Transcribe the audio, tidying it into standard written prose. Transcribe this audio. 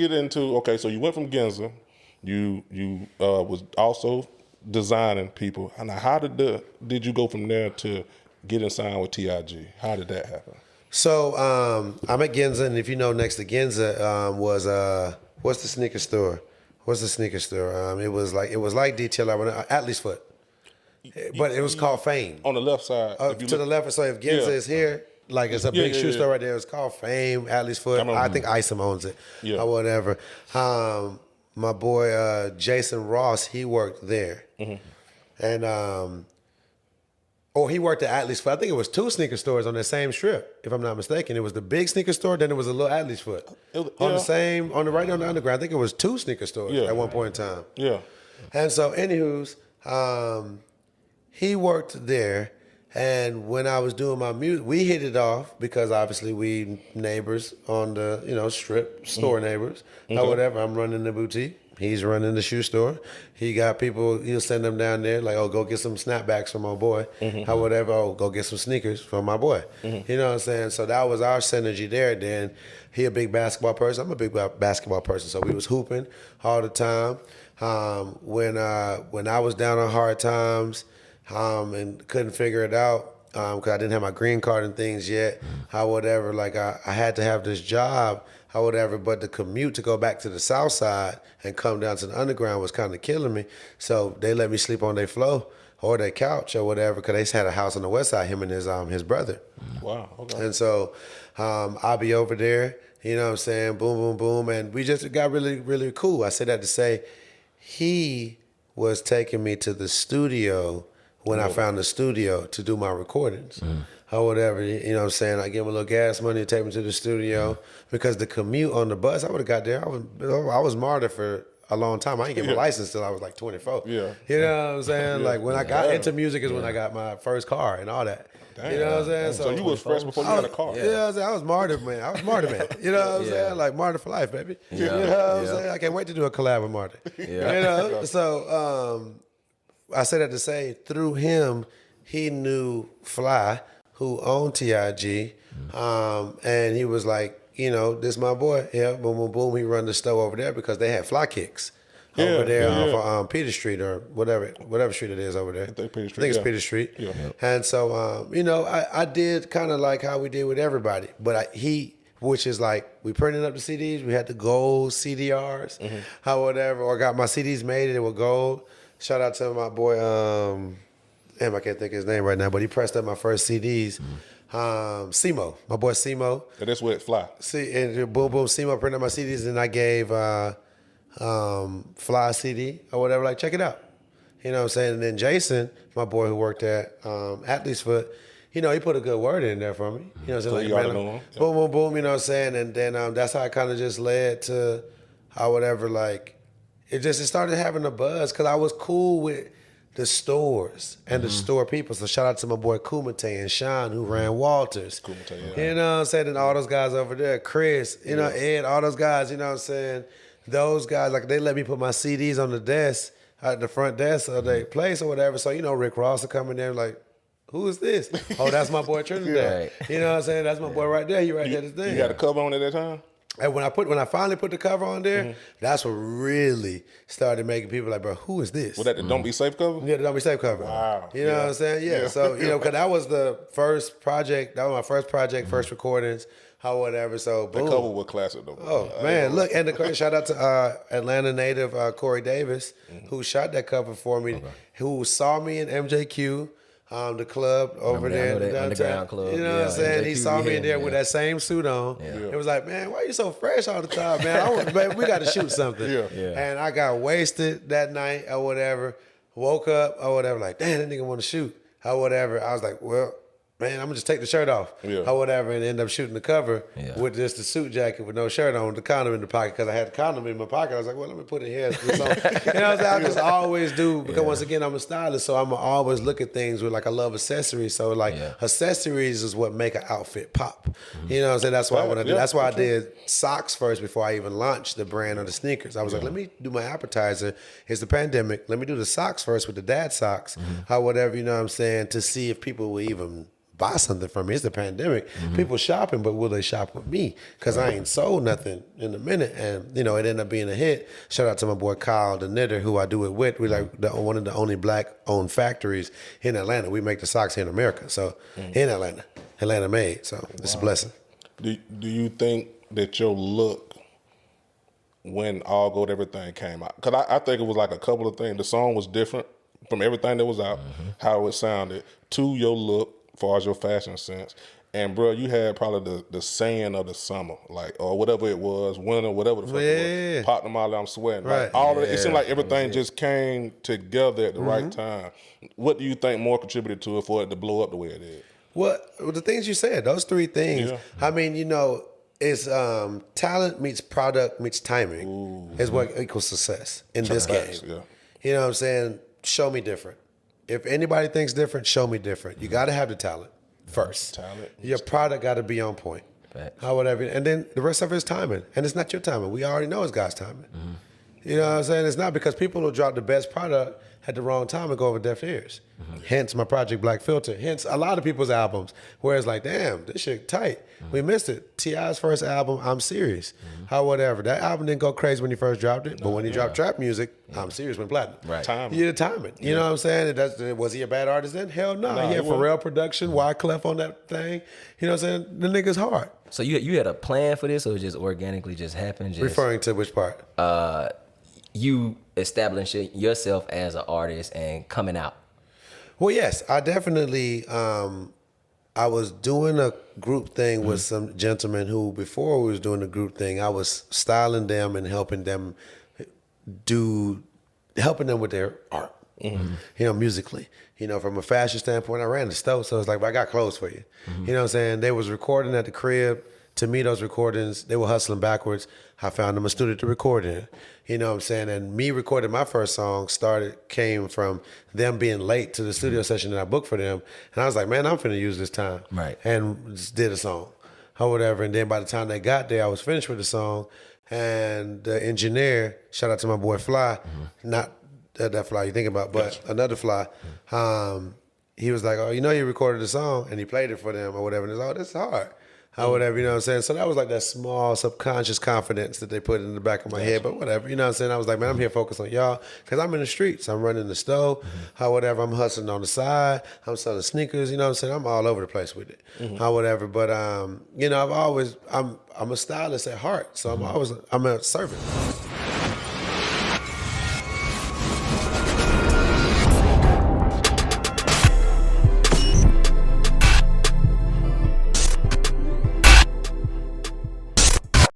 get into, okay, so you went from Ginza, you was also designing people. And how did you go from there to getting signed with T.I.G? How did that happen? So I'm at Ginza, and if you know, next to Ginza was what's the sneaker store? What's the sneaker store? It was like DTLR, Atlas Foot, but it was called Fame. On the left side, To the left. So if Ginza is here, like it's a big shoe store right there. It's called Fame, Atlas Foot. I think Isom owns it or whatever. My boy Jason Ross, he worked there, and he worked at Atlas Foot. I think it was 2 sneaker stores on that same strip, if I'm not mistaken. It was the big sneaker store, then it was a little Atlas Foot. Right on the underground. I think it was 2 sneaker stores at one point in time. Yeah. And so, anywho's, he worked there, and when I was doing my music, we hit it off because obviously we neighbors on the strip, store neighbors, or whatever. I'm running the boutique. He's running the shoe store. He got people, he'll send them down there, like, oh, go get some snapbacks from my boy. Or whatever, oh, go get some sneakers from my boy. You know what I'm saying? So that was our synergy there. Then he a big basketball person. I'm a big basketball person. So we was hooping all the time. When I was down on hard times and couldn't figure it out, because I didn't have my green card and things yet, or whatever, like I had to have this job or whatever, but the commute to go back to the south side and come down to the underground was kind of killing me. So they let me sleep on their floor or their couch or whatever, because they had a house on the west side, him and his brother. Wow, okay. And so I'll be over there, you know what I'm saying, boom, boom, boom, and we just got really, really cool. I said that to say he was taking me to the studio when I found the studio to do my recordings. Or whatever, you know what I'm saying? I give him a little gas money to take me to the studio because the commute on the bus, I would have got there. I was martyred for a long time. I didn't get my license till I was like 24. Yeah. You know what I'm saying? Like when I got into music is when I got my first car and all that. Damn. You know what I'm saying? So you was fresh before you got a car. Yeah, you know what I'm saying? I was martyred, man. You know what I'm saying? Like martyred for life, baby. You know what I'm saying? I can't wait to do a collab with Marty. You know? So I said that to say through him, he knew Fly, who owned T.I.G, and he was like, this my boy. Yeah, boom, boom, boom. He run the store over there because they had Fly Kicks over there off of Peter Street or whatever street it is over there. I think it's Peter Street. Yeah. And so, I did kind of like how we did with everybody, but which is like we printed up the CDs. We had the gold CDRs, or whatever, or got my CDs made and they were gold. Shout out to my boy, I can't think of his name right now, but he pressed up my first CDs. Simo, my boy Simo. And that's where it Fly. See, and boom, boom, Simo printed up my CDs, and I gave Fly a CD or whatever, like, check it out. You know what I'm saying? And then Jason, my boy who worked at Atlas Foot, he put a good word in there for me. You know what I'm saying? So like, boom, boom, boom, you know what I'm saying? And then that's how it kind of just led to how whatever, like, it started having a buzz because I was cool with the stores and the store people. So shout out to my boy Kumite and Sean who ran Walters. Kumite, You know what I'm saying? And all those guys over there, Chris, Ed, all those guys, you know what I'm saying? Those guys, like, they let me put my CDs on the desk, at the front desk of their place or whatever. So, Rick Ross will come in there like, who is this? Oh, that's my boy Trinidad. You know what I'm saying? That's my boy right there. He right there today. You got a cover on at that time? And when I finally put the cover on there, that's what really started making people like, bro, who is this? Was that the Don't Be Safe cover? Yeah, the Don't Be Safe cover. Wow. You know what I'm saying? Yeah. So, because that was the first project. That was my first project, first recordings, or whatever. So, boom. The cover was classic, though. Oh, man. Look, and shout out to Atlanta native Corey Davis, who shot that cover for me, who saw me in MJQ. The club over there in the underground club. You know what I'm saying? He saw me in there with that same suit on. It was like, man, why you so fresh all the time, man? Baby, we got to shoot something. And I got wasted that night or whatever. Woke up or whatever, like, damn, that nigga want to shoot or whatever. I was like, well, man, I'm gonna just take the shirt off or whatever, and end up shooting the cover with just the suit jacket with no shirt on, the condom in the pocket, because I had the condom in my pocket. I was like, well, let me put it here. You know what I'm saying? I just always do, because once again, I'm a stylist, so I'm always look at things with, like, I love accessories. So, like, accessories is what make an outfit pop. You know what I'm saying? That's why I want to do. That's why I did socks first before I even launched the brand of the sneakers. I was like, let me do my appetizer. It's the pandemic. Let me do the socks first with the dad socks or whatever, you know what I'm saying, to see if people will even buy something from me. It's the pandemic. People shopping, but will they shop with me? Because I ain't sold nothing in a minute. And, it ended up being a hit. Shout out to my boy Kyle, the knitter, who I do it with. We like one of the only black-owned factories in Atlanta. We make the socks here in America. So in Atlanta made. So it's a blessing. Do you think that your look, when All Gold Everything came out, because I think it was like a couple of things. The song was different from everything that was out, how it sounded, to your look, as far as your fashion sense. And bro, you had probably the saying of the summer, like, or whatever it was, winter, whatever the fuck it was. Pop them all, I'm sweating. Right. Like all of it seemed like everything just came together at the right time. What do you think more contributed to it for it to blow up the way it did? Well, the things you said, those three things. Yeah. I mean, it's talent meets product meets timing is what equals success in this game. Yeah. You know what I'm saying? Show me different. If anybody thinks different, show me different. You got to have the talent first. Talent. Your product got to be on point. Facts. Or whatever. And then the rest of it is timing. And it's not your timing. We already know it's God's timing. You know what I'm saying? It's not because people will drop the best product at the wrong time and go over deaf ears. Hence my project Black Filter. Hence a lot of people's albums where it's like, damn, this shit tight. We missed it. T.I.'s first album, I'm Serious. How whatever. That album didn't go crazy when he first dropped it, but when he dropped trap music, I'm Serious went platinum. Right. Timing. You the timing. You know what I'm saying? Was he a bad artist then? Hell no. Nah, He had he wasn't. Pharrell production, Wyclef on that thing. You know what I'm saying? The nigga's hard. So you had a plan for this, or it just organically just happened? Just, Referring to which part? you establishing yourself as an artist and coming out. Well, yes, I definitely. I was doing a group thing with some gentlemen who, before we was doing the group thing, I was styling them and helping them with their art. Musically. From a fashion standpoint, I ran the store, so it's like, I got clothes for you. You know what I'm saying? They was recording at the crib. To me, those recordings, they were hustling backwards. I found them a studio to record in. You know what I'm saying? And me recording my first song came from them being late to the studio session that I booked for them. And I was like, man, I'm finna use this time. Right. And just did a song or whatever. And then by the time they got there, I was finished with the song. And the engineer, shout out to my boy Fly, not that Fly you think about, but another Fly. He was like, oh, you recorded the song, and he played it for them or whatever. And it's like, oh, this is hard. Or whatever, you know what I'm saying? So that was like that small subconscious confidence that they put in the back of my head, but whatever, you know what I'm saying? I was like, man, I'm here focused on y'all, because I'm in the streets. I'm running the store, how whatever, I'm hustling on the side, I'm selling sneakers, you know what I'm saying? I'm all over the place with it, how whatever. But, I'm a stylist at heart, so I'm a servant.